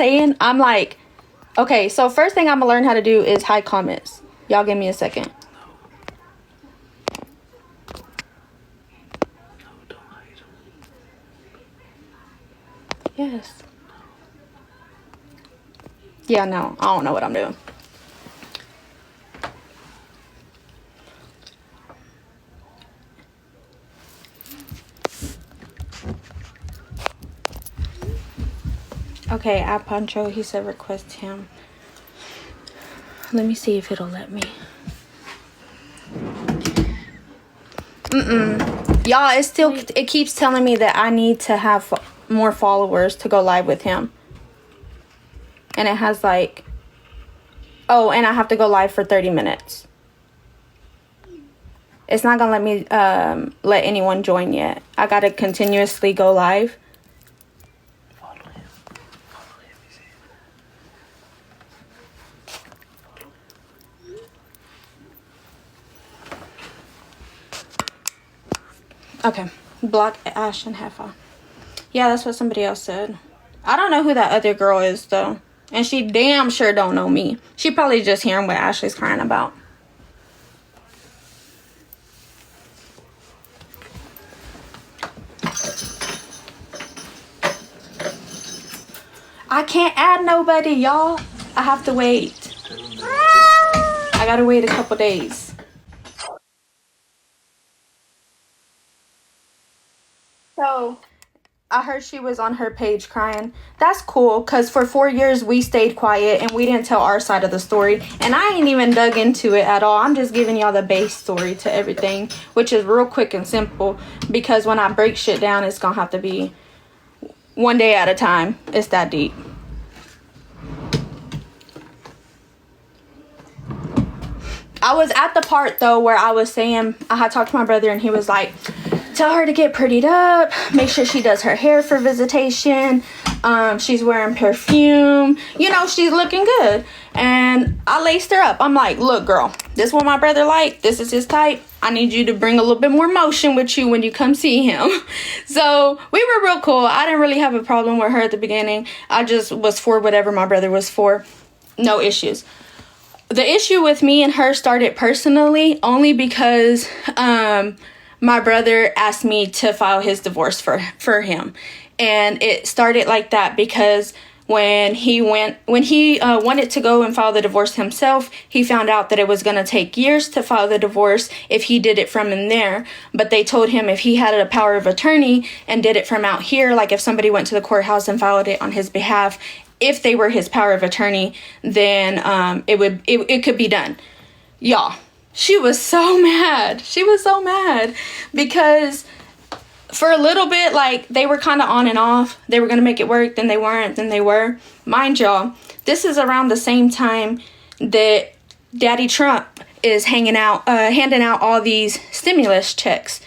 saying, I'm like, okay, so first thing I'm gonna learn how to do is hide comments. Y'all give me a second. No, don't hide them. Yes. Yeah, no, I don't know what I'm doing. Okay, at Pancho, he said request him. Let me see if it'll let me. Y'all, it keeps telling me that I need to have more followers to go live with him. And it has like, oh, and I have to go live for 30 minutes. It's not gonna let me let anyone join yet. I gotta continuously go live. Follow him. Follow him, you see. Okay, block Ash and Heffa. Yeah, that's what somebody else said. I don't know who that other girl is though. And she damn sure don't know me. She probably just hearing what Ashley's crying about. I can't add nobody, y'all. I have to wait. I gotta wait a couple days. So, I heard she was on her page crying. That's cool, because for 4 years we stayed quiet and we didn't tell our side of the story. And I ain't even dug into it at all. I'm just giving y'all the base story to everything, which is real quick and simple. Because when I break shit down, it's gonna have to be one day at a time. It's that deep. I was at the part, though, where I was saying, I had talked to my brother and he was like, tell her to get prettied up, make sure she does her hair for visitation, she's wearing perfume, you know, she's looking good. And I laced her up. I'm like, look, girl, this is what my brother like, this is his type. I need you to bring a little bit more motion with you when you come see him. So we were real cool. I didn't really have a problem with her at the beginning. I just was for whatever my brother was for. No issues. The issue with me and her started personally only because my brother asked me to file his divorce for him. And it started like that because when he wanted to go and file the divorce himself, he found out that it was going to take years to file the divorce if he did it from in there. But they told him if he had a power of attorney and did it from out here, like if somebody went to the courthouse and filed it on his behalf, if they were his power of attorney, then it could be done. Y'all, she was so mad. She was so mad because for a little bit, like, they were kind of on and off. They were going to make it work, then they weren't, then they were. Mind y'all, this is around the same time that Daddy Trump is handing out all these stimulus checks.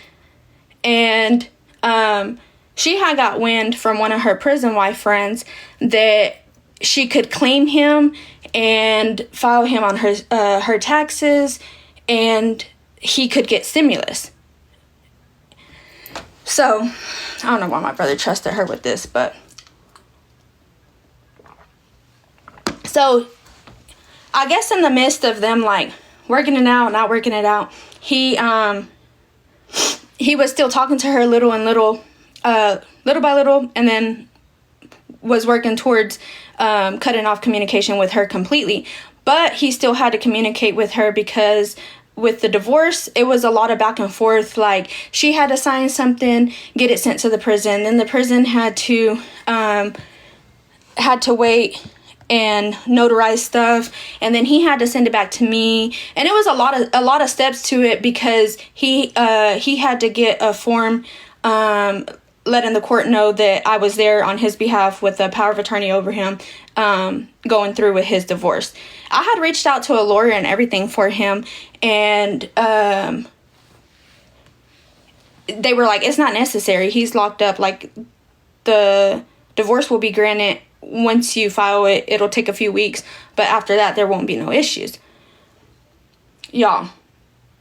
And she had got wind from one of her prison wife friends that she could claim him and file him on her taxes, and he could get stimulus. So, I don't know why my brother trusted her with this, but... So, I guess in the midst of them, like, working it out, not working it out, he was still talking to her little by little, and then was working towards cutting off communication with her completely. But he still had to communicate with her because with the divorce, it was a lot of back and forth. Like, she had to sign something, get it sent to the prison. Then the prison had to wait and notarize stuff, and then he had to send it back to me. And it was a lot of steps to it because he had to get a form letting the court know that I was there on his behalf with the power of attorney over him, going through with his divorce. I had reached out to a lawyer and everything for him, and they were like, it's not necessary. He's locked up. Like, the divorce will be granted once you file it. It'll take a few weeks, but after that, there won't be no issues. Y'all,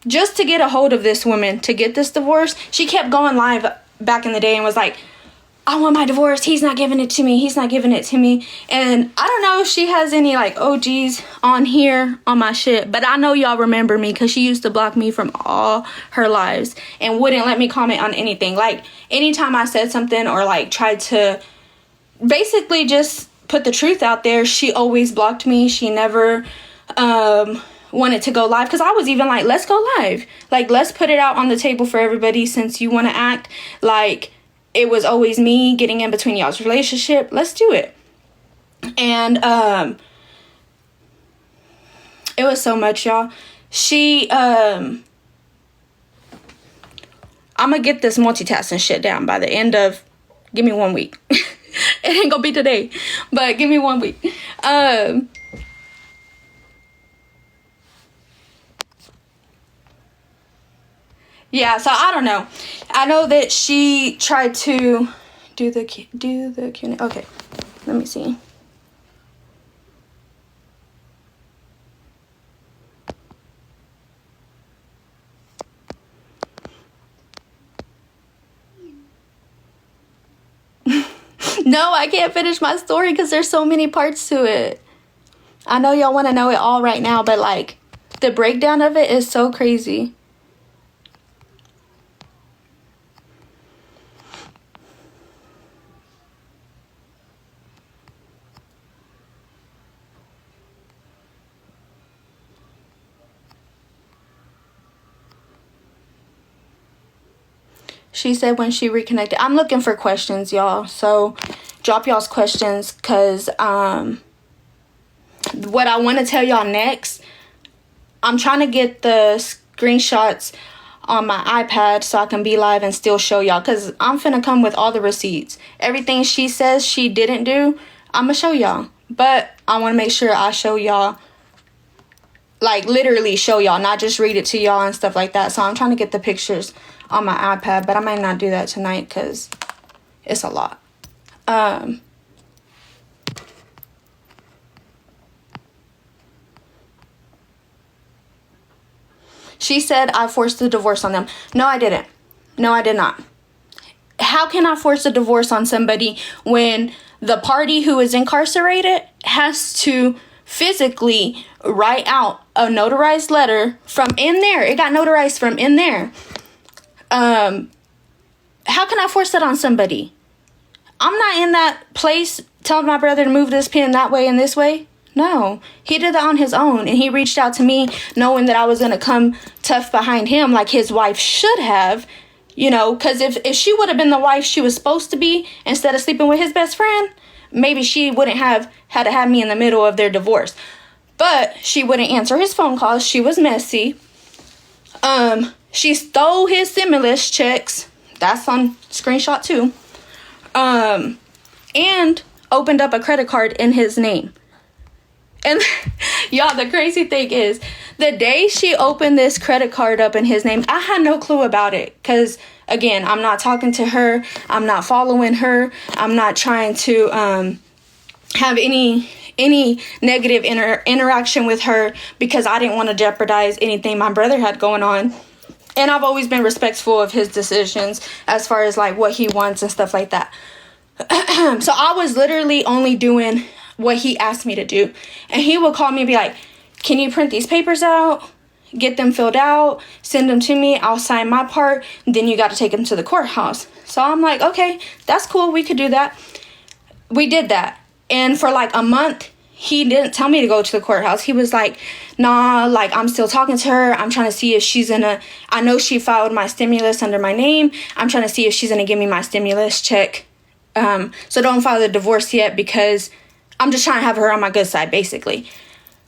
just to get a hold of this woman, to get this divorce, she kept going live back in the day and was like, I want my divorce. He's not giving it to me. He's not giving it to me. And I don't know if she has any like OGs on here on my shit, but I know y'all remember me because she used to block me from all her lives and wouldn't let me comment on anything. Like anytime I said something or like tried to basically just put the truth out there, she always blocked me. She never wanted to go live, because I was even like, let's go live. Like, let's put it out on the table for everybody, since you want to act like it was always me getting in between y'all's relationship. Let's do it. And it was so much, y'all. I'm gonna get this multitasking shit down by the end of, give me 1 week. It ain't gonna be today, but give me 1 week. Yeah, so I don't know. I know that she tried to do the Q&A. Okay, let me see. No, I can't finish my story because there's so many parts to it. I know y'all want to know it all right now, but like the breakdown of it is so crazy. She said when she reconnected. I'm looking for questions, y'all. So drop y'all's questions, because what I want to tell y'all next, I'm trying to get the screenshots on my iPad so I can be live and still show y'all, because I'm finna come with all the receipts. Everything she says she didn't do, I'm gonna show y'all. But I want to make sure I show y'all, like literally show y'all, not just read it to y'all and stuff like that. So I'm trying to get the pictures on my iPad, but I might not do that tonight because it's a lot. She said I forced the divorce on them. No, I didn't. No, I did not. How can I force a divorce on somebody when the party who is incarcerated has to physically write out a notarized letter from in there? It got notarized from in there. How can I force that on somebody? I'm not in that place telling my brother to move this pen that way and this way. No, he did that on his own, and he reached out to me knowing that I was going to come tough behind him like his wife should have, you know, because if she would have been the wife she was supposed to be instead of sleeping with his best friend, maybe she wouldn't have had to have me in the middle of their divorce. But she wouldn't answer his phone calls. She was messy. She stole his stimulus checks. That's on screenshot too. And opened up a credit card in his name. And y'all, the crazy thing is, the day she opened this credit card up in his name, I had no clue about it. Because, again, I'm not talking to her. I'm not following her. I'm not trying to have any negative interaction with her, because I didn't want to jeopardize anything my brother had going on. And I've always been respectful of his decisions as far as like what he wants and stuff like that. So I was literally only doing what he asked me to do. And he would call me and be like, can you print these papers out? Get them filled out. Send them to me. I'll sign my part. Then you got to take them to the courthouse. So I'm like, okay, that's cool. We could do that. We did that. And for like a month, he didn't tell me to go to the courthouse. He was like, nah, like I'm still talking to her. I'm trying to see if she's I know she filed my stimulus under my name. I'm trying to see if she's gonna give me my stimulus check. So don't file the divorce yet, because I'm just trying to have her on my good side, basically,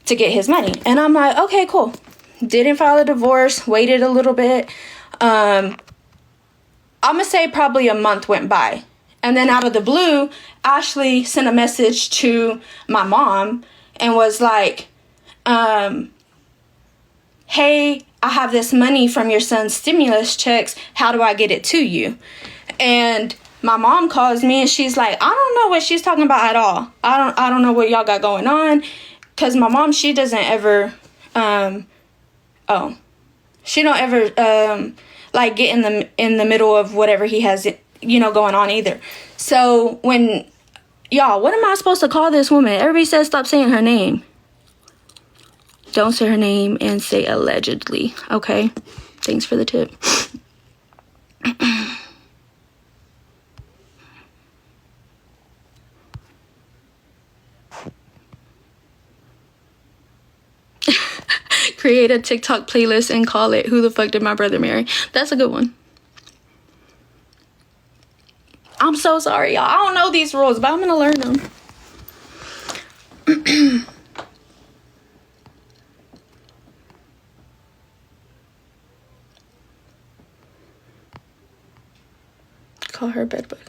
to get his money. And I'm like, okay, cool. Didn't file a divorce, waited a little bit. I'm gonna say probably a month went by. And then out of the blue, Ashley sent a message to my mom and was like, hey, I have this money from your son's stimulus checks. How do I get it to you? And my mom calls me and she's like, I don't know what she's talking about at all. I don't know what y'all got going on. Cause my mom, she doesn't ever, she don't ever, like get in the middle of whatever he has going on either. So when, y'all, what am I supposed to call this woman? Everybody says stop saying her name. Don't say her name and say allegedly, okay? Thanks for the tip. Create a TikTok playlist and call it "Who the Fuck Did My Brother Marry?" That's a good one. I'm so sorry, y'all. I don't know these rules, but I'm gonna learn them. Call her bedbug.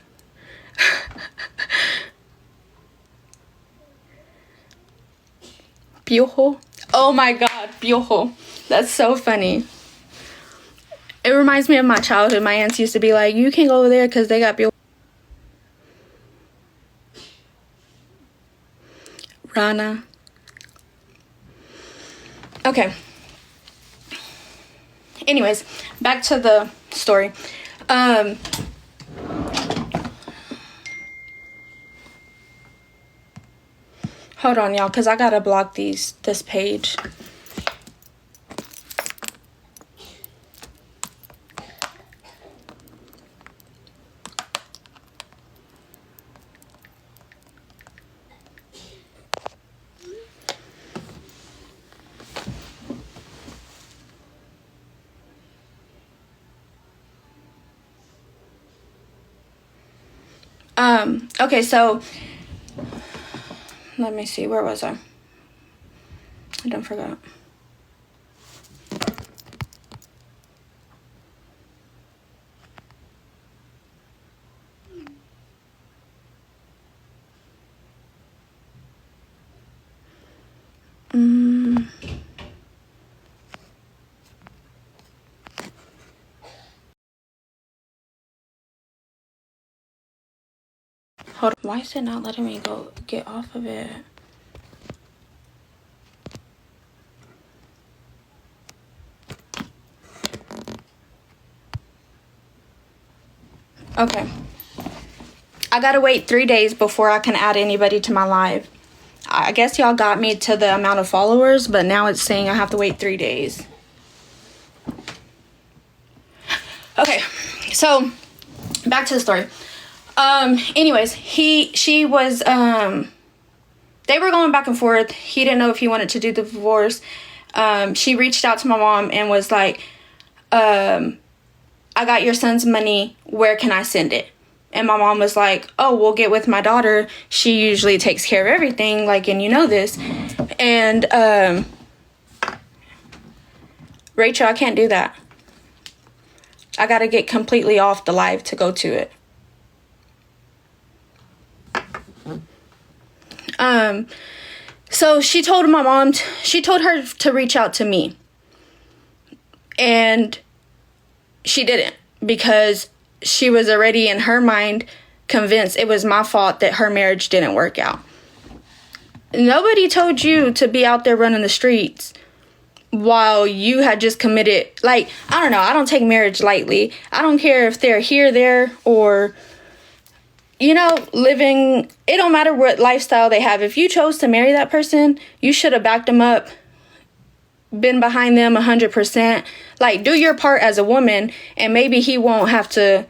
Piojo. Oh my god, piojo. That's so funny. It reminds me of my childhood. My aunts used to be like, you can't go over there because they got piojo. Rana. Okay. Anyways, back to the story. Hold on, y'all, because I gotta block this page. Okay, so let me see, where was I done forgot. Hold on. Why is it not letting me go get off of it? Okay. I gotta wait 3 days before I can add anybody to my live. I guess y'all got me to the amount of followers, but now it's saying I have to wait 3 days. Okay, so back to the story. Anyways, she was, they were going back and forth. He didn't know if he wanted to do the divorce. She reached out to my mom and was like, I got your son's money. Where can I send it? And my mom was like, oh, we'll get with my daughter. She usually takes care of everything, like, and you know this. And, Rachel, I can't do that. I gotta get completely off the live to go to it. So she told my mom, she told her to reach out to me. And she didn't, because she was already in her mind convinced it was my fault that her marriage didn't work out. Nobody told you to be out there running the streets while you had just committed, like, I don't know, I don't take marriage lightly. I don't care if they're here, there, or, you know, living, it don't matter what lifestyle they have. If you chose to marry that person, you should have backed them up, been behind them 100%. Like, do your part as a woman, and maybe he won't have to,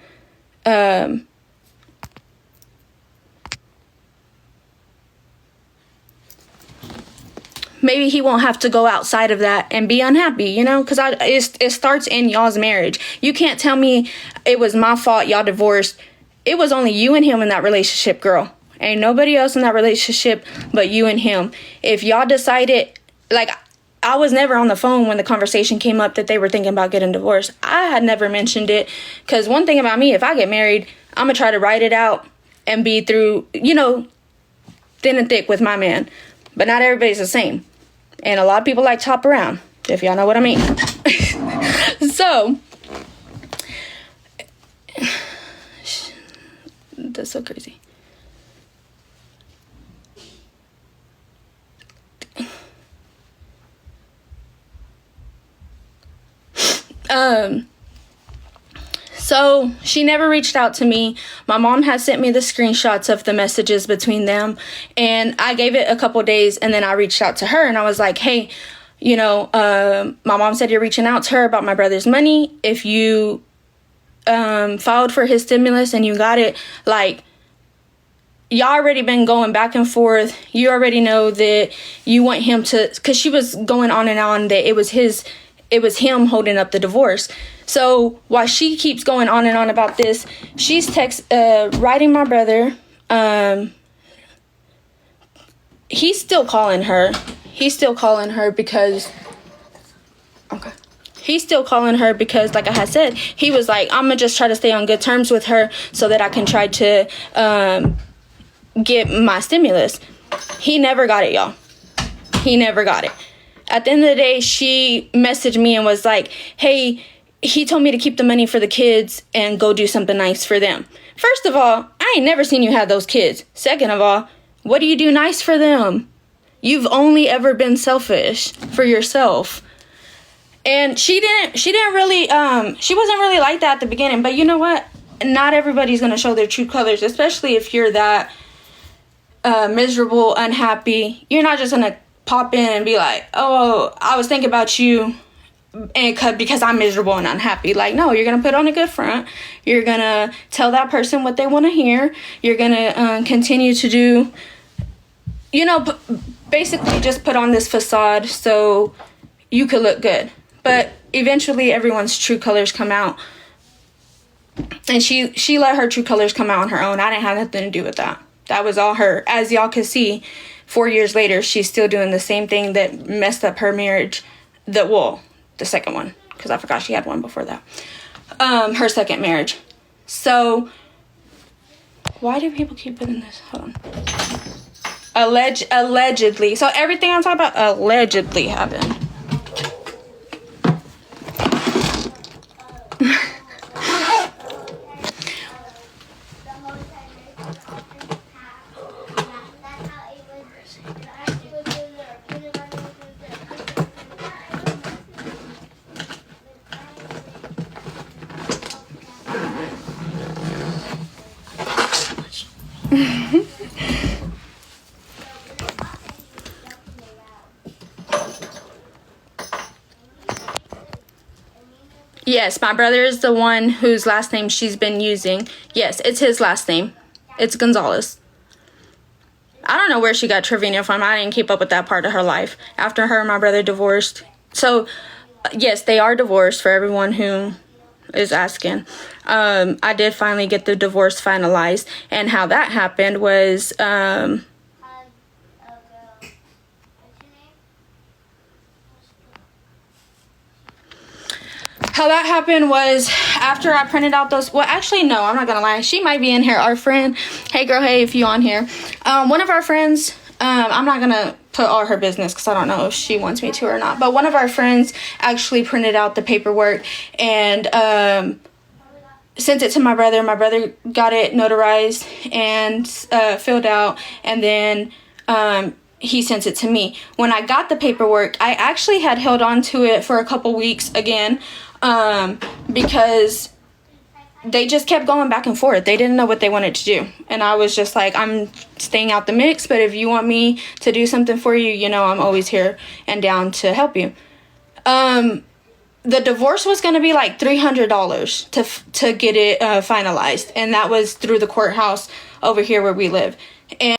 maybe he won't have to go outside of that and be unhappy, you know, because it starts in y'all's marriage. You can't tell me it was my fault y'all divorced. It was only you and him in that relationship, girl. Ain't nobody else in that relationship but you and him. If y'all decided, like, I was never on the phone when the conversation came up that they were thinking about getting divorced. I had never mentioned it, because one thing about me, if I get married, I'm going to try to write it out and be through, you know, thin and thick with my man. But not everybody's the same. And a lot of people like to hop around, if y'all know what I mean. So, that's so crazy. So she never reached out to me. My mom has sent me the screenshots of the messages between them, and I gave it a couple days, and then I reached out to her and I was like, hey, you know, my mom said you're reaching out to her about my brother's money. If you filed for his stimulus and you got it, like, y'all already been going back and forth. You already know that you want him to, because she was going on and on that it was him holding up the divorce. So while she keeps going on and on about this, she's writing my brother. He's still calling her. He's still calling her because, like I had said, he was like, I'm going to just try to stay on good terms with her so that I can try to get my stimulus. He never got it, y'all. He never got it. At the end of the day, she messaged me and was like, hey, he told me to keep the money for the kids and go do something nice for them. First of all, I ain't never seen you have those kids. Second of all, what do you do nice for them? You've only ever been selfish for yourself. And she wasn't really like that at the beginning. But you know what? Not everybody's going to show their true colors, especially if you're that miserable, unhappy. You're not just going to pop in and be like, oh, I was thinking about you and because I'm miserable and unhappy. Like, no, you're going to put on a good front. You're going to tell that person what they want to hear. You're going to continue to do, you know, basically just put on this facade so you could look good. But eventually everyone's true colors come out. And she let her true colors come out on her own. I didn't have nothing to do with that. That was all her. As y'all can see, 4 years later, she's still doing the same thing that messed up her marriage. The second one, because I forgot she had one before that. Her second marriage. So, why do people keep putting this? Hold on. Allegedly. So, everything I'm talking about allegedly happened. Yes, my brother is the one whose last name she's been using. Yes, it's his last name. It's Gonzalez. I don't know where she got Trevino from. I didn't keep up with that part of her life. After her and my brother divorced. So, yes, they are divorced for everyone who is asking. I did finally get the divorce finalized. And how that happened was... How that happened was after I printed out those... Well, actually, no, I'm not going to lie. She might be in here. Our friend... Hey, girl, hey, if you on here. One of our friends... I'm not going to put all her business because I don't know if she wants me to or not. But one of our friends actually printed out the paperwork and sent it to my brother. My brother got it notarized and filled out. And then... he sent it to me. When I got the paperwork, I actually had held on to it for a couple weeks again, because they just kept going back and forth. They didn't know what they wanted to do. And I was just like, I'm staying out the mix, but if you want me to do something for you, you know, I'm always here and down to help you. The divorce was going to be like $300 to get it finalized. And that was through the courthouse over here where we live. And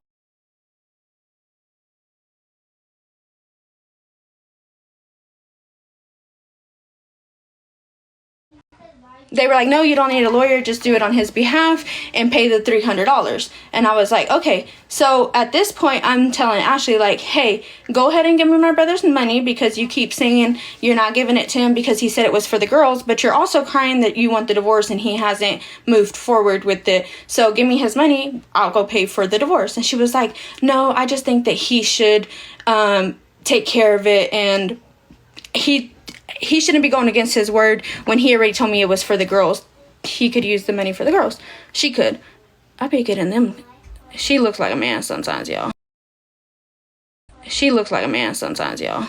they were like, no, you don't need a lawyer. Just do it on his behalf and pay the $300. And I was like, okay. So at this point, I'm telling Ashley, like, hey, go ahead and give me my brother's money because you keep saying you're not giving it to him because he said it was for the girls. But you're also crying that you want the divorce and he hasn't moved forward with it. So give me his money. I'll go pay for the divorce. And she was like, no, I just think that he should take care of it. And he shouldn't be going against his word when he already told me it was for the girls. He could use the money for the girls. She could. I be getting them. She looks like a man sometimes, y'all. She looks like a man sometimes, y'all.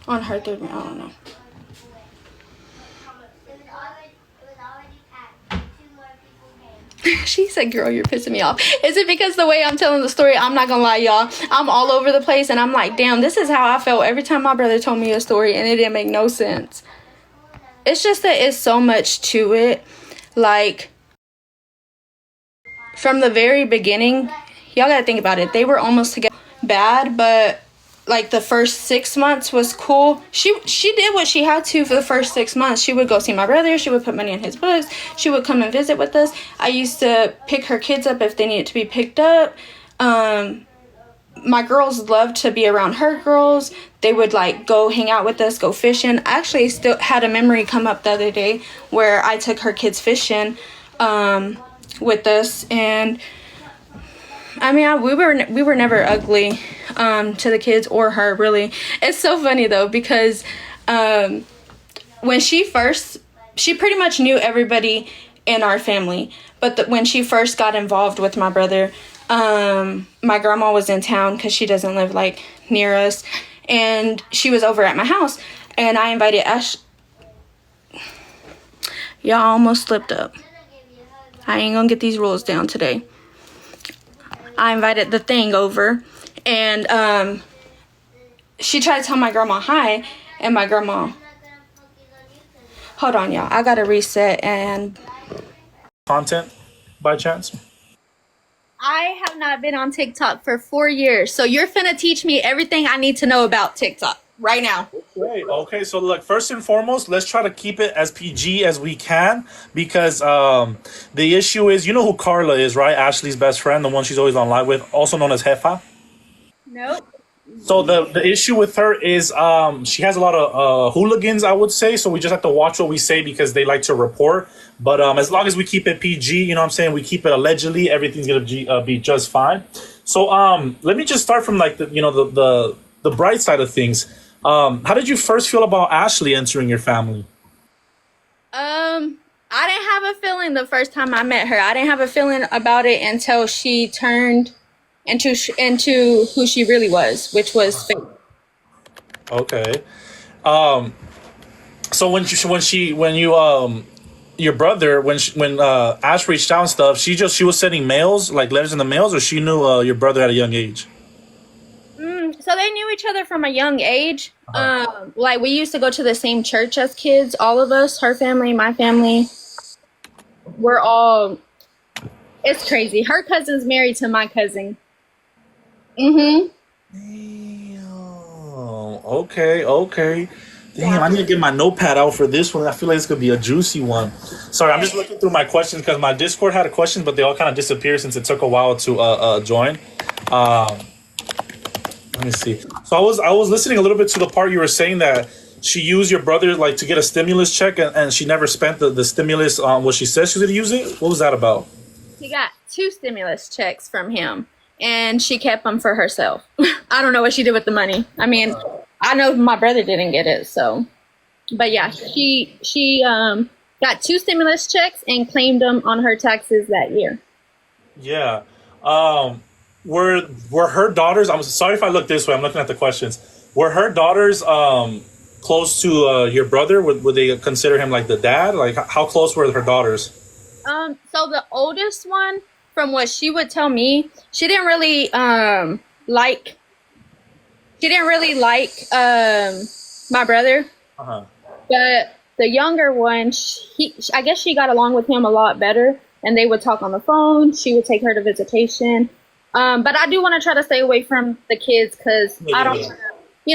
On her third meal, I don't know. She said, girl, you're pissing me off. Is it because the way I'm telling the story? I'm not gonna lie, y'all. I'm all over the place, and I'm like, damn, this is how I felt every time my brother told me a story, and it didn't make no sense. It's just that it's so much to it. Like, from the very beginning, y'all gotta think about it. They were almost together. Bad, but like the first 6 months was cool. She did what she had to for the first 6 months. She would go see my brother. She would put money in his books. She would come and visit with us. I used to pick her kids up if they needed to be picked up. My girls loved to be around her girls. They would like go hang out with us, go fishing. I actually still had a memory come up the other day where I took her kids fishing with us, and I mean, we were never ugly to the kids or her, really. It's so funny though, because when she pretty much knew everybody in our family, but when she first got involved with my brother, my grandma was in town because she doesn't live like near us, and she was over at my house, and I invited Ash. Y'all almost slipped up. I ain't gonna get these rules down today. I invited the thing over, and she tried to tell my grandma hi, and my grandma, hold on y'all, I gotta reset. And Content by chance? I have not been on TikTok for 4 years, so you're finna teach me everything I need to know about TikTok right now. Great. Okay, so look, first and foremost, let's try to keep it as PG as we can, because the issue is, you know who Carla is, right? Ashley's best friend, the one she's always on live with, also known as Jefa. Nope. So the issue with her is she has a lot of hooligans, I would say. So we just have to watch what we say because they like to report. But as long as we keep it PG, you know what I'm saying, we keep it allegedly, everything's gonna be just fine. So let me just start from like the bright side of things. How did you first feel about Ashley entering your family? I didn't have a feeling the first time I met her. I didn't have a feeling about it until she turned into who she really was, which was fake. Okay. So your brother, when Ash reached out and stuff, she was sending mails, like letters in the mails, or she knew your brother at a young age? So they knew each other from a young age. Like we used to go to the same church as kids, all of us, her family, my family. We're all, it's crazy. Her cousin's married to my cousin. Damn. Okay. Damn, I need to get my notepad out for this one. I feel like it's gonna be a juicy one. Sorry, I'm just looking through my questions because my Discord had a question, but they all kind of disappeared since it took a while to join. Let me see. So I was listening a little bit to the part you were saying that she used your brother like to get a stimulus check, and she never spent the stimulus on what she said she was gonna use it. What was that about? She got 2 stimulus checks from him, and she kept them for herself. I don't know what she did with the money. I mean, I know my brother didn't get it, so. But yeah, she got 2 stimulus checks and claimed them on her taxes that year. Yeah. Were her daughters? I'm sorry if I look this way. I'm looking at the questions. Were her daughters close to your brother? Would they consider him like the dad? Like how close were her daughters? So the oldest one, from what she would tell me, she didn't really like my brother. But the younger one, I guess she got along with him a lot better, and they would talk on the phone. She would take her to visitation. But I do want to try to stay away from the kids because I don't,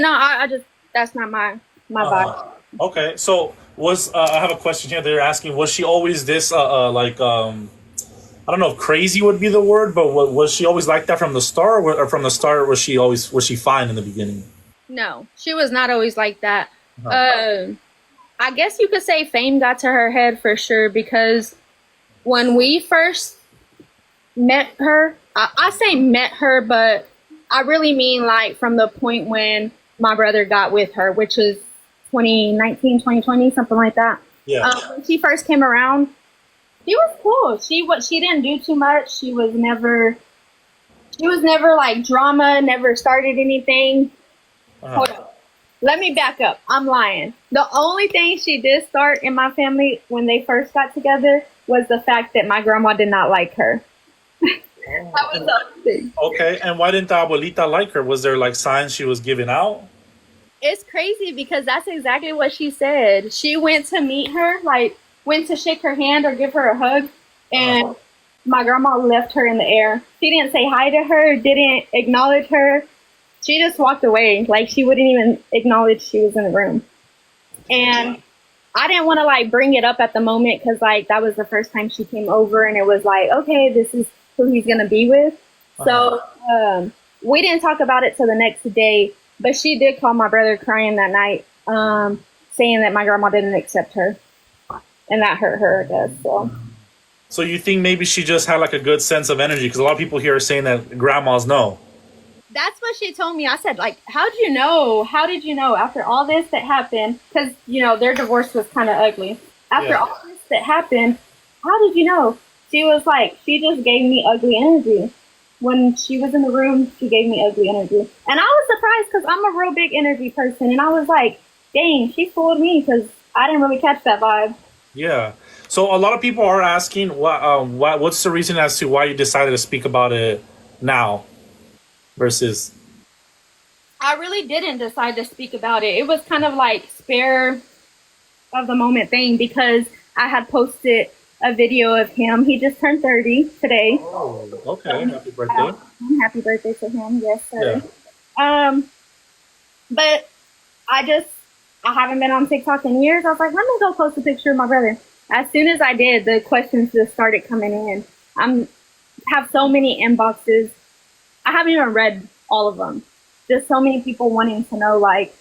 I just, that's not my vibe. Okay, so I have a question here. They're asking, was she always this I don't know if crazy would be the word, but was she always like that from the start, or from the start was she fine in the beginning? No, she was not always like that. I guess you could say fame got to her head for sure, because when we first met her, I say met her, but I really mean like from the point when my brother got with her, which is 2019, 2020, something like that. Yeah. When she first came around, she was cool. She didn't do too much. She was never like drama, never started anything. Hold on. Let me back up. I'm lying. The only thing she did start in my family when they first got together was the fact that my grandma did not like her. That was the only thing. Okay, and why didn't the abuelita like her? Was there like signs she was giving out? It's crazy because that's exactly what she said. She went to meet her, like went to shake her hand or give her a hug, and my grandma left her in the air. She didn't say hi to her, didn't acknowledge her. She just walked away. Like, she wouldn't even acknowledge she was in the room. And I didn't want to, like, bring it up at the moment because, like, that was the first time she came over. And it was like, okay, this is who he's going to be with. So we didn't talk about it till the next day. But she did call my brother crying that night, saying that my grandma didn't accept her. And that hurt her, I guess. So you think maybe she just had, like, a good sense of energy? Because a lot of people here are saying that grandmas know. That's what she told me. I said, like, how did you know? How did you know after all this that happened? Because, you know, their divorce was kind of ugly. After all this that happened, how did you know? She was like, she just gave me ugly energy. When she was in the room, she gave me ugly energy. And I was surprised because I'm a real big energy person. And I was like, dang, she fooled me because I didn't really catch that vibe. Yeah. So a lot of people are asking, what's the reason as to why you decided to speak about it now? Versus, I really didn't decide to speak about it. It was kind of like spare of the moment thing because I had posted a video of him. He just turned 30 today. Oh, okay. Happy birthday. Happy birthday to him. Yes, sir. Yeah. But I haven't been on TikTok in years. I was like, let me go post a picture of my brother. As soon as I did, the questions just started coming in. Have so many inboxes. I haven't even read all of them. Just so many people wanting to know, like,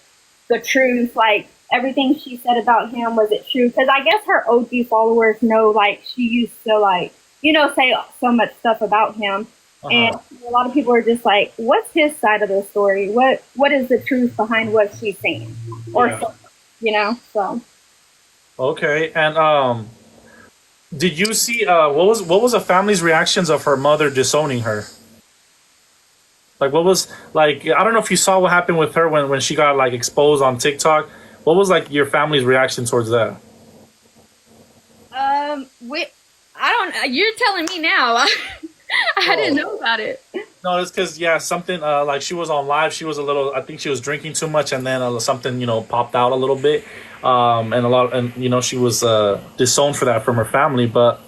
the truth, like, everything she said about him, was it true? Because I guess her OG followers know, like, she used to, like, you know, say so much stuff about him. And a lot of people are just like, what's his side of the story? What is the truth behind what she's saying? Or, you know, so. Okay, and did you see, what was the family's reactions of her mother disowning her? Like, what was, like, I don't know if you saw what happened with her when she got, like, exposed on TikTok. What was, like, your family's reaction towards that? You're telling me now. I didn't know about it. No, it's because, something, like, she was on live. She was I think she was drinking too much, and then something, you know, popped out a little bit. And you know, she was disowned for that from her family. But,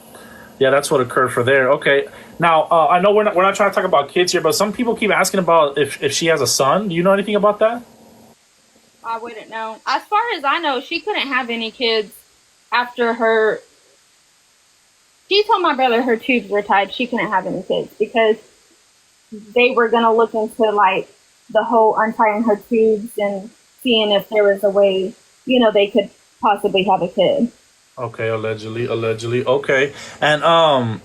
yeah, that's what occurred for there. Okay. Now, I know we're not trying to talk about kids here, but some people keep asking about if she has a son. Do you know anything about that? I wouldn't know. As far as I know, she couldn't have any kids after her. She told my brother her tubes were tied. She couldn't have any kids because they were going to look into, like, the whole untying her tubes and seeing if there was a way, you know, they could possibly have a kid. Okay, allegedly. Okay. And,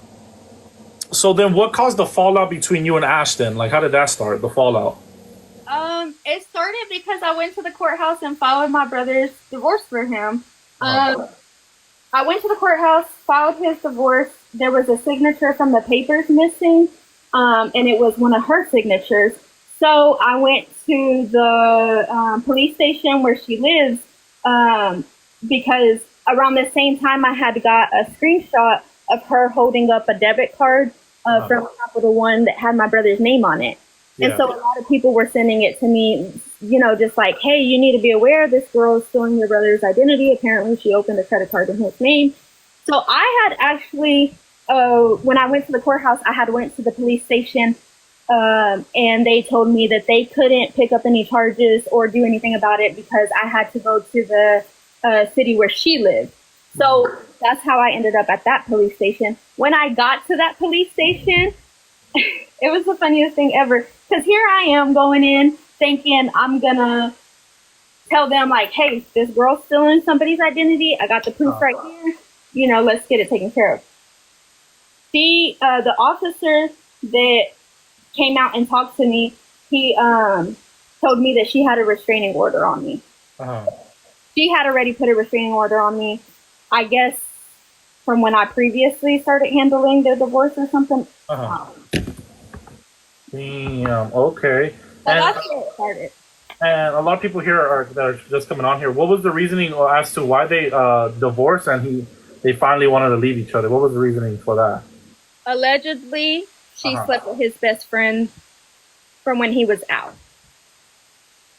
so then what caused the fallout between you and Ashton? Like, how did that start, the fallout? It started because I went to the courthouse and filed my brother's divorce for him. I went to the courthouse, filed his divorce. There was a signature from the papers missing, and it was one of her signatures. So I went to the police station where she lives because around the same time I had got a screenshot of her holding up a debit card from Capital One that had my brother's name on it. And so a lot of people were sending it to me, you know, just like, hey, you need to be aware this girl is stealing your brother's identity. Apparently she opened a credit card in his name. So I had actually, when I went to the courthouse, I had went to the police station and they told me that they couldn't pick up any charges or do anything about it because I had to go to the city where she lived. So that's how I ended up at that police station. When I got to that police station, it was the funniest thing ever. Because here I am going in thinking I'm going to tell them, like, hey, this girl's stealing somebody's identity. I got the proof right here. You know, let's get it taken care of. The officer that came out and talked to me, he told me that she had a restraining order on me. She had already put a restraining order on me, I guess, from when I previously started handling the divorce or something. Damn, okay. So that's where it started. And a lot of people here that are just coming on here. What was the reasoning as to why they divorced and they finally wanted to leave each other? What was the reasoning for that? Allegedly, she slept with his best friend from when he was out.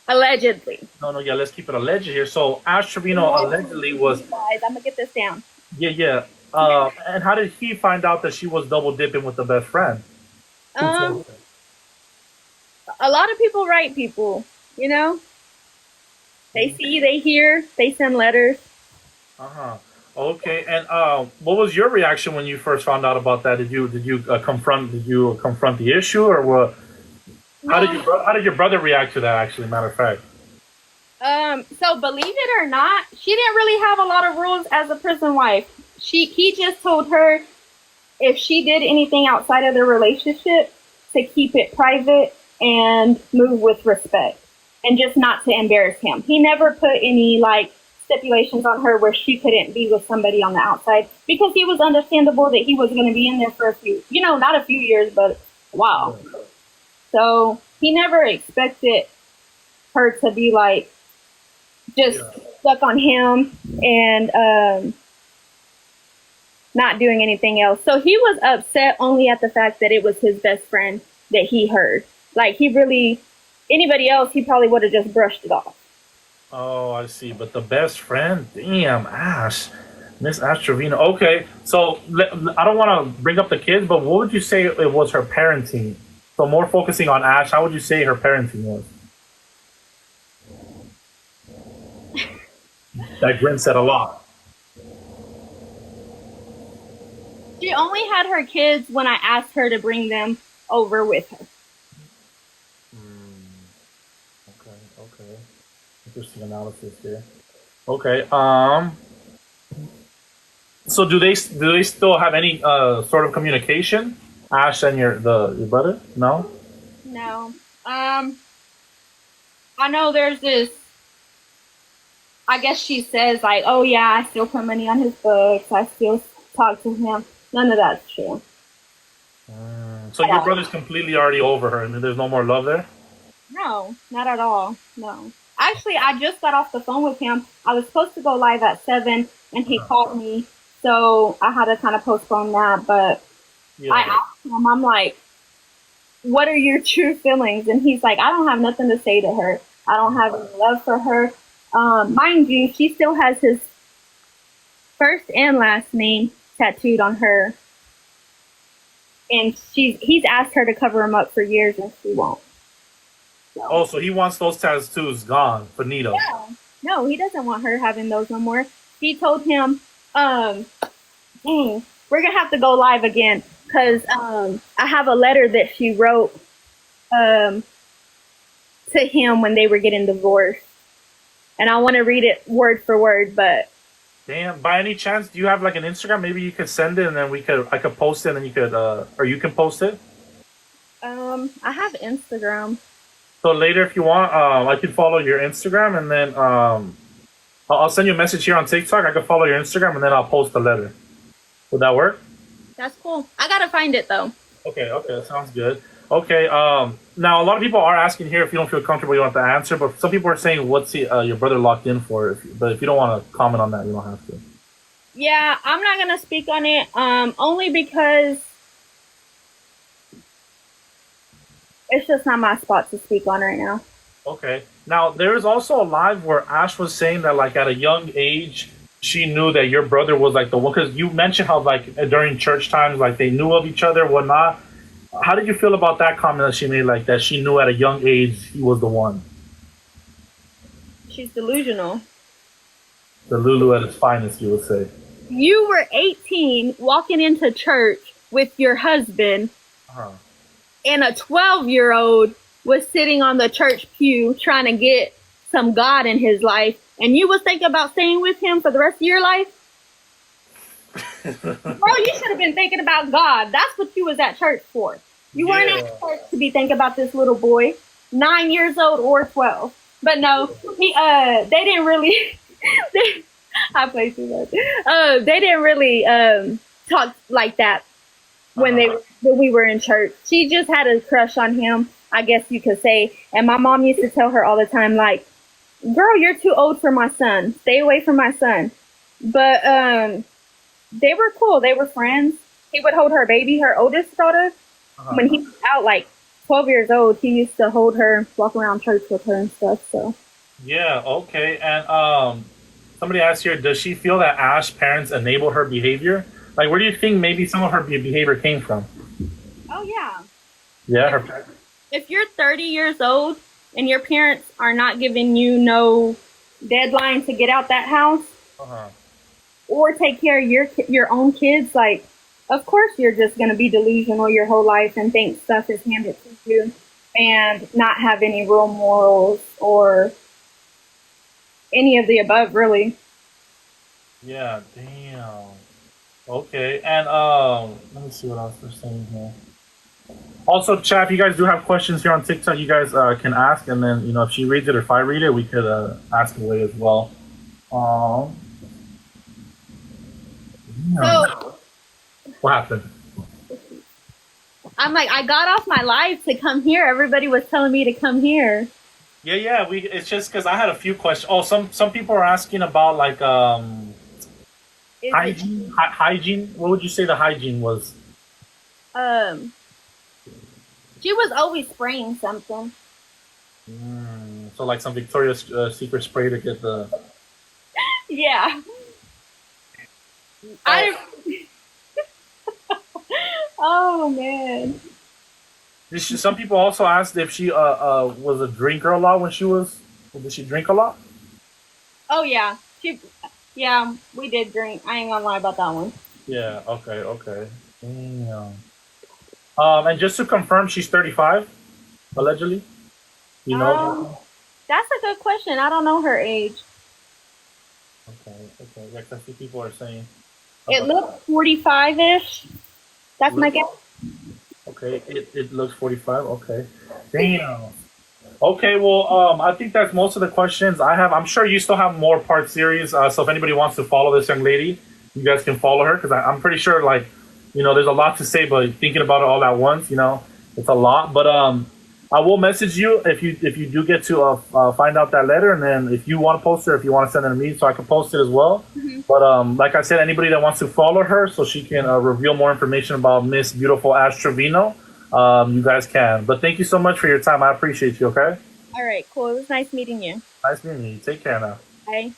Allegedly. No, yeah, let's keep it alleged here. So Ash Trevino allegedly was. Guys, I'm gonna get this down. Yeah. And how did he find out that she was double dipping with the best friend? A lot of people write people, you know? They see, they hear, they send letters. Okay. And what was your reaction when you first found out about that? Did you confront the issue, or what? How did your brother react to that? Actually, matter of fact. So believe it or not, she didn't really have a lot of rules as a prison wife. He just told her if she did anything outside of the relationship to keep it private and move with respect and just not to embarrass him. He never put any like stipulations on her where she couldn't be with somebody on the outside, because he was understandable that he was going to be in there for a few, not a few years, but a while. So he never expected her to be like just stuck on him and not doing anything else. So he was upset only at the fact that it was his best friend that he heard. Like anybody else, he probably would have just brushed it off. Oh, I see. But the best friend, damn, Miss Ash Trevino. Okay, so I don't want to bring up the kids, but what would you say it was her parenting? So more focusing on Ash, how would you say her parenting was? That grin said a lot. She only had her kids when I asked her to bring them over with her. Okay. Interesting analysis here. Okay. So do they still have any sort of communication? Ash and your brother? No. No. I know there's this. I guess she says like, "Oh yeah, I still put money on his books. I still talk to him." None of that's true. So your brother's completely already over her, and there's no more love there? No, not at all. No. Actually, I just got off the phone with him. I was supposed to go live at 7, and he called me, so I had to kind of postpone that. But I asked him, I'm like, "What are your true feelings?" And he's like, "I don't have nothing to say to her. I don't have any love for her." Mind you, she still has his first and last name tattooed on her, and he's asked her to cover him up for years, and she won't. So. Oh, so he wants those tattoos gone, finito. No, he doesn't want her having those no more. He told him, we're gonna have to go live again because I have a letter that she wrote to him when they were getting divorced, and I want to read it word for word, but. Damn! By any chance, do you have like an Instagram? Maybe you could send it, and then I could post it, and you could, or you can post it. I have Instagram. So later, if you want, I can follow your Instagram, and then I'll send you a message here on TikTok. I can follow your Instagram, and then I'll post the letter. Would that work? That's cool. I gotta find it though. Okay, that sounds good. Okay, now a lot of people are asking here if you don't feel comfortable, you don't have to answer. But some people are saying, "What's your brother locked in for?" But if you don't want to comment on that, you don't have to. Yeah, I'm not gonna speak on it. Only because it's just not my spot to speak on right now. Okay. Now there is also a live where Ash was saying that like at a young age she knew that your brother was like the one, because you mentioned how like during church times like they knew of each other, whatnot. How did you feel about that comment that she made, like that she knew at a young age he was the one? She's delusional. The Lulu at its finest, you would say. You were 18 walking into church with your husband, and a 12-year-old was sitting on the church pew trying to get some God in his life, and you was thinking about staying with him for the rest of your life? Bro, you should have been thinking about God. That's what you was at church for. You weren't at church to be thinking about this little boy, 9 years old or 12. But no, they didn't really. I play too much. They didn't really talk like that when we were in church. She just had a crush on him, I guess you could say. And my mom used to tell her all the time, like, girl, you're too old for my son. Stay away from my son. But they were cool. They were friends. He would hold her baby, her oldest daughter. When he was out, like 12 years old, he used to hold her, walk around church with her and stuff. So. Yeah. Okay. And somebody asked here, does she feel that Ash's parents enable her behavior? Like, where do you think maybe some of her behavior came from? Oh yeah. Yeah. Her parents. If you're 30 years old and your parents are not giving you no deadline to get out that house or take care of your own kids, like, of course you're just going to be delusional your whole life and think stuff is handed to you and not have any real morals or any of the above, really. Yeah. Damn. Okay. And let me see what else they're saying here. Also, chat, if you guys do have questions here on TikTok, you guys can ask, and then, you know, if she reads it or if I read it, we could ask away as well. So, what happened? I'm like, I got off my live to come here. Everybody was telling me to come here. Yeah. It's just because I had a few questions. Oh, some people are asking about like hygiene. Hygiene. What would you say the hygiene was? She was always spraying something. So like some Victoria's Secret spray to get the. Yeah. Oh man. Some people also asked if she was a drinker a lot when she was. Did she drink a lot? Oh yeah. Yeah, we did drink. I ain't gonna lie about that one. Yeah. Okay. Damn. And just to confirm, she's 35, allegedly. You know? That's a good question. I don't know her age. Okay. Yeah, 'cause a few people are saying. It looks 45-ish. That's my guess. Okay, it looks 45. Okay. Damn. Okay, well, I think that's most of the questions I have. I'm sure you still have more part series. So if anybody wants to follow this young lady, you guys can follow her because I'm pretty sure, like, you know, there's a lot to say, but thinking about it all at once, you know, it's a lot. But I will message you if you do get to find out that letter, and then if you want to post it, or if you want to send it to me, so I can post it as well. But like I said, anybody that wants to follow her, so she can reveal more information about Miss Beautiful Ash Trevino, you guys can. But thank you so much for your time. I appreciate you. Okay. All right, cool. It was nice meeting you. Nice meeting you. Take care now. Bye.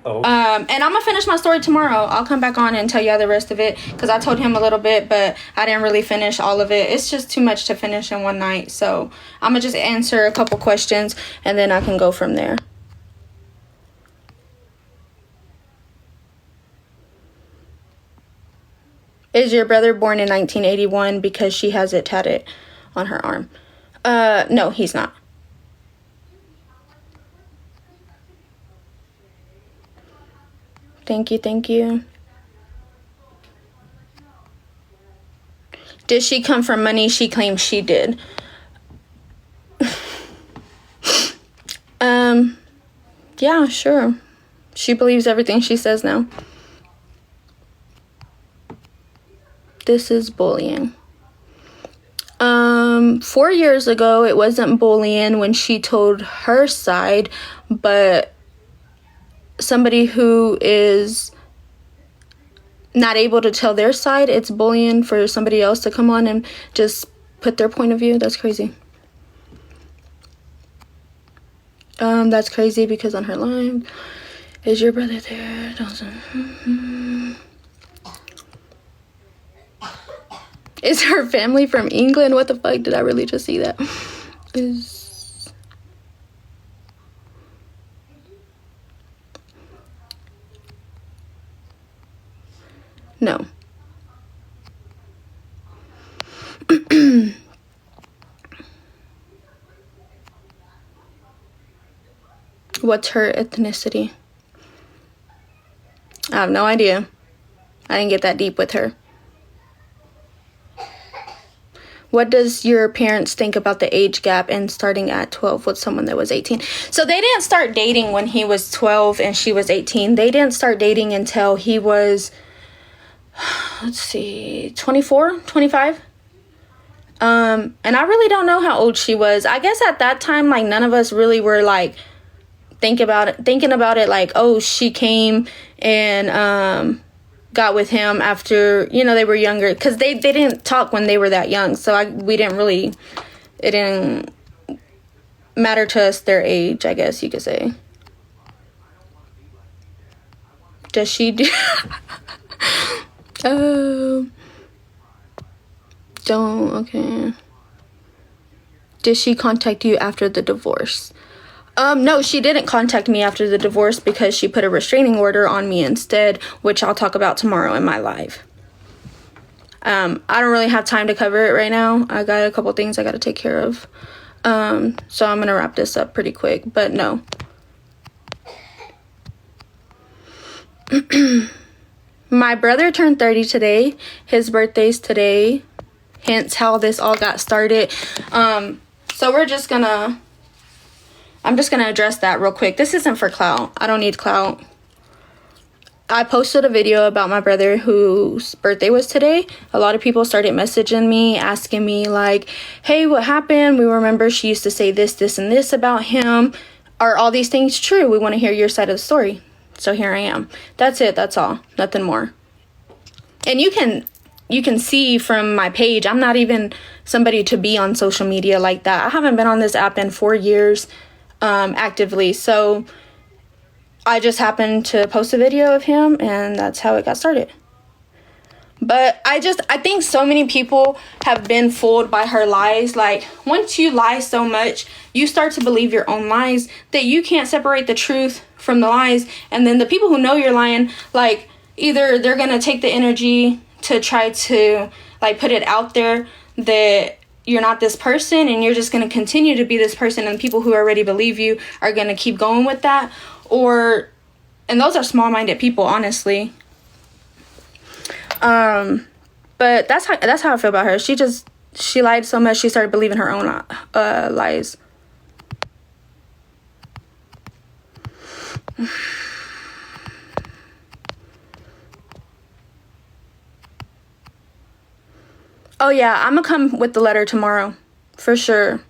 Oh. And I'm gonna finish my story tomorrow. I'll come back on and tell you the rest of it because I told him a little bit, but I didn't really finish all of it. It's just too much to finish in one night, so I'm gonna just answer a couple questions and then I can go from there. Is your brother born in 1981? Because she has it tatted on her arm. No, he's not. Thank you. Did she come from money? She claims she did. Yeah, sure. She believes everything she says now. This is bullying. 4 years ago, it wasn't bullying when she told her side, but somebody who is not able to tell their side, it's bullying for somebody else to come on and just put their point of view. That's crazy. That's crazy because on her line, is your brother there? Is her family from England? What the fuck? Did I really just see that? No. What's her ethnicity? I have no idea. I didn't get that deep with her. What does your parents think about the age gap and starting at 12 with someone that was 18? So they didn't start dating when he was 12 and she was 18. They didn't start dating until he was, 24, 25. And I really don't know how old she was. I guess at that time, like, none of us really were, like, thinking about it, like, oh, she came and got with him after, you know, they were younger. Because they didn't talk when they were that young. So it didn't matter to us their age, I guess you could say. Does she do... okay. Did she contact you after the divorce? No, she didn't contact me after the divorce because she put a restraining order on me instead, which I'll talk about tomorrow in my live. I don't really have time to cover it right now. I got a couple things I got to take care of. So I'm going to wrap this up pretty quick, but no. My brother turned 30 today. His birthday's today. Hence how this all got started. So I'm just gonna address that real quick. This isn't for clout. I don't need clout. I posted a video about my brother whose birthday was today. A lot of people started messaging me, asking me like, hey, what happened? We remember she used to say this, this, and this about him. Are all these things true? We want to hear your side of the story. So here I am. That's it. That's all. Nothing more. And you can see from my page, I'm not even somebody to be on social media like that. I haven't been on this app in 4 years actively. So I just happened to post a video of him, and that's how it got started. But I think so many people have been fooled by her lies. Like, once you lie so much, you start to believe your own lies that you can't separate the truth from the lies. And then the people who know you're lying, like, either they're going to take the energy to try to, like, put it out there that you're not this person and you're just going to continue to be this person, and people who already believe you are going to keep going with that. And those are small-minded people, honestly. But that's how I feel about her. She lied so much, she started believing her own lies. Oh yeah, I'm gonna come with the letter tomorrow, for sure.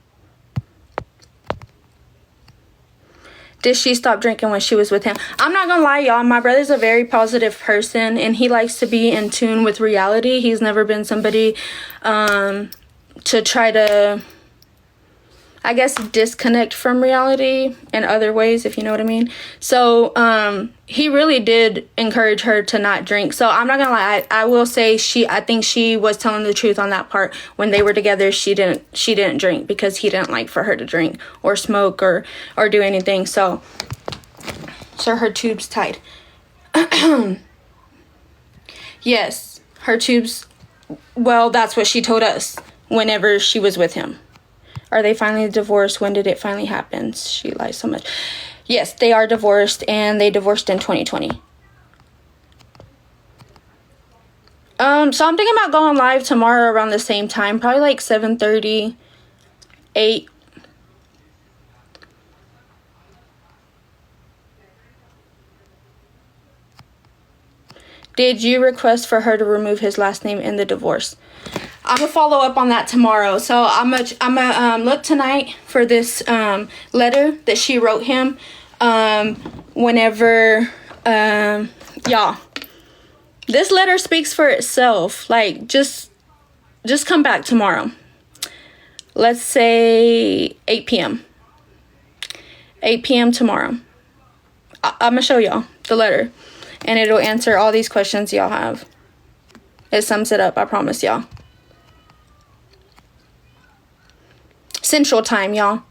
Did she stop drinking when she was with him? I'm not gonna lie, y'all. My brother's a very positive person, and he likes to be in tune with reality. He's never been somebody to try to, I guess, disconnect from reality in other ways, if you know what I mean. So he really did encourage her to not drink. So I'm not gonna lie, I will say I think she was telling the truth on that part. When they were together, she didn't drink because he didn't like for her to drink or smoke or do anything. So her tubes tied. Yes, her tubes. Well, that's what she told us whenever she was with him. Are they finally divorced? When did it finally happen? She lies so much. Yes, they are divorced, and they divorced in 2020. So I'm thinking about going live tomorrow around the same time, probably like 7:30, 8. Did you request for her to remove his last name in the divorce? I'm gonna follow up on that tomorrow. So I'm gonna look tonight for this letter that she wrote him. Whenever y'all, this letter speaks for itself. Like, just come back tomorrow. Let's say 8 p.m. 8 p.m. tomorrow. I'm gonna show y'all the letter, and it'll answer all these questions y'all have. It sums it up, I promise y'all. Central time, y'all.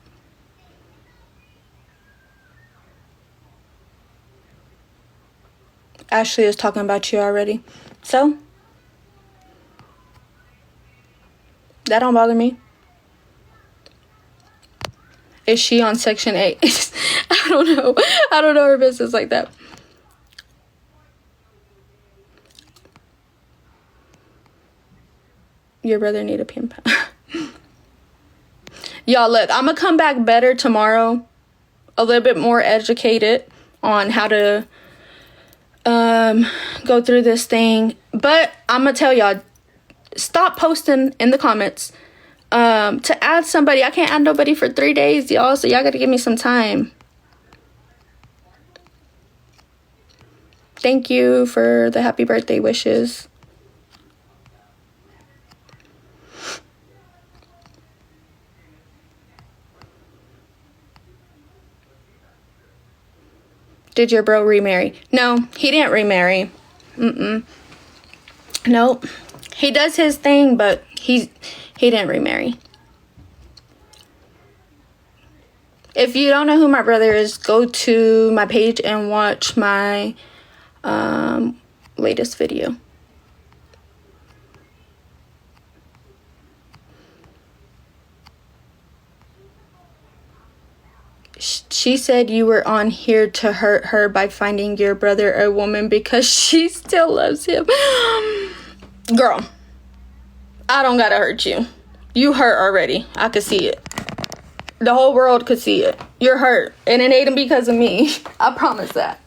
Ashley is talking about you already. So, that don't bother me. Is she on Section 8? I don't know. I don't know her business like that. Your brother need a pen pal. Y'all, look, I'm gonna come back better tomorrow, a little bit more educated on how to go through this thing. But I'm gonna tell y'all, stop posting in the comments To add somebody, I can't add nobody for 3 days, y'all, so y'all gotta give me some time. Thank you for the happy birthday wishes. Did your bro remarry? No, he didn't remarry. Nope. He does his thing, but he didn't remarry. If you don't know who my brother is, go to my page and watch my latest video. She said you were on here to hurt her by finding your brother a woman because she still loves him. Girl, I don't gotta hurt you. You hurt already. I could see it. The whole world could see it. You're hurt. And it ain't because of me. I promise that.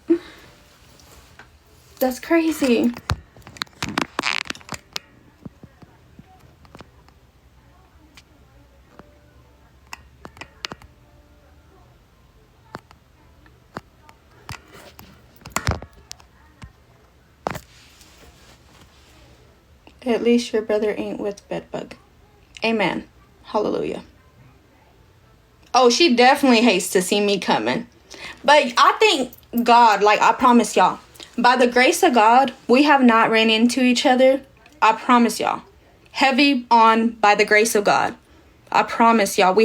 That's crazy. At least your brother ain't with bedbug. Amen. Hallelujah. Oh, she definitely hates to see me coming. But I think God, like I promise y'all, by the grace of God, we have not ran into each other. I promise y'all. Heavy on by the grace of God. I promise y'all.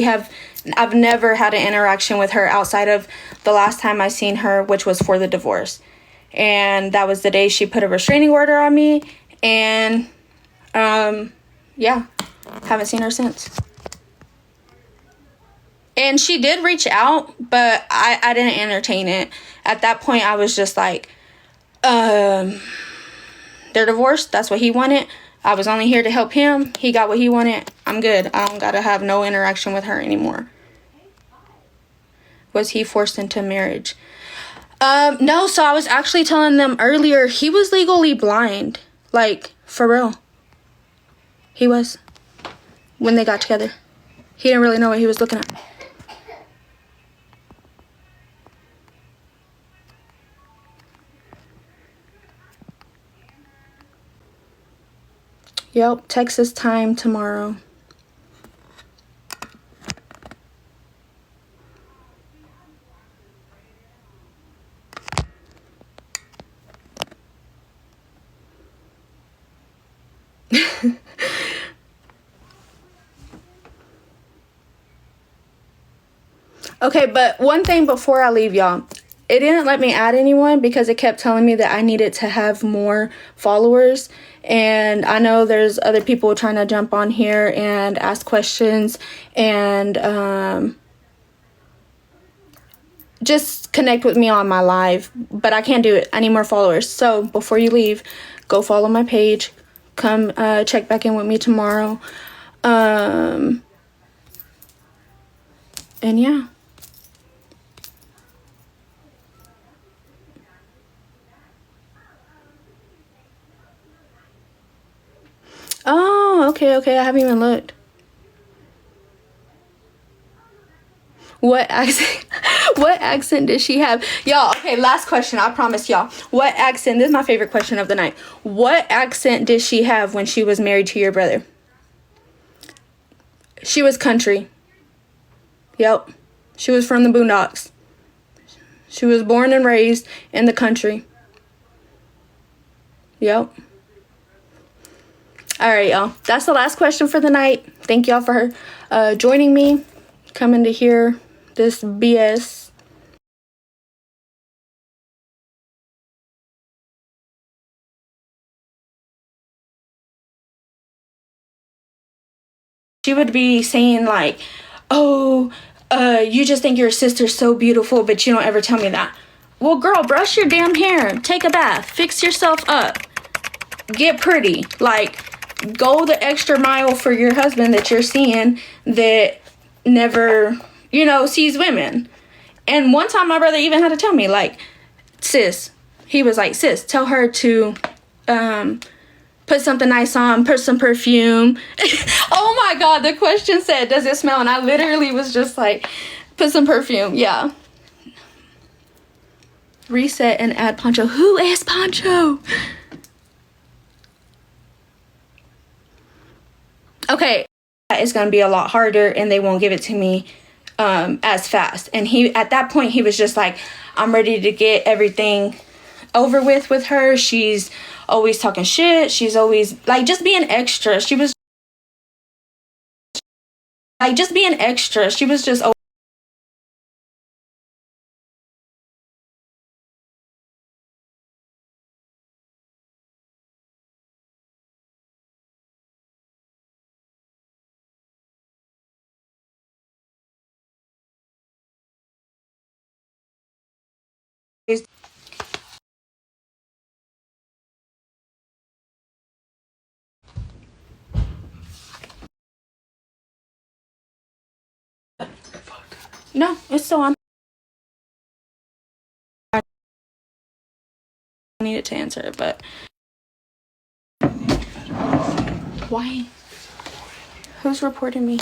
I've never had an interaction with her outside of the last time I seen her, which was for the divorce. And that was the day she put a restraining order on me. And yeah, haven't seen her since. And she did reach out, but I didn't entertain it. At that point, I was just like, they're divorced. That's what he wanted. I was only here to help him. He got what he wanted. I'm good. I don't gotta have no interaction with her anymore. Was he forced into marriage? No, so I was actually telling them earlier, he was legally blind. Like, for real. He was. When they got together. He didn't really know what he was looking at. Yep, Texas time tomorrow. Okay, but one thing before I leave, y'all. It didn't let me add anyone because it kept telling me that I needed to have more followers. And I know there's other people trying to jump on here and ask questions and just connect with me on my live. But I can't do it. I need more followers. So before you leave, go follow my page. Come check back in with me tomorrow. And yeah. Oh, okay. I haven't even looked. What accent did she have? Y'all, okay, last question. I promise y'all. What accent, this is my favorite question of the night. What accent did she have when she was married to your brother? She was country. Yep. She was from the boondocks. She was born and raised in the country. Yep. All right, y'all. That's the last question for the night. Thank y'all for joining me, coming to hear this BS. She would be saying like, oh, you just think your sister's so beautiful, but you don't ever tell me that. Well, girl, brush your damn hair. Take a bath. Fix yourself up. Get pretty. Like, go the extra mile for your husband that you're seeing that never, sees women. And one time my brother even had to tell me, like, sis, he was like, sis, tell her to put something nice on, put some perfume. Oh my God, the question said, does it smell? And I literally was just like, put some perfume. Yeah. Reset and add Poncho. Who is Poncho? Okay, it's gonna be a lot harder and they won't give it to me as fast. And he, at that point, he was just like, I'm ready to get everything over with her. She's always talking shit. She's always like just being extra. She was like just being extra. She was just always. No, it's still on. I needed to answer it, but why? Who's reporting me?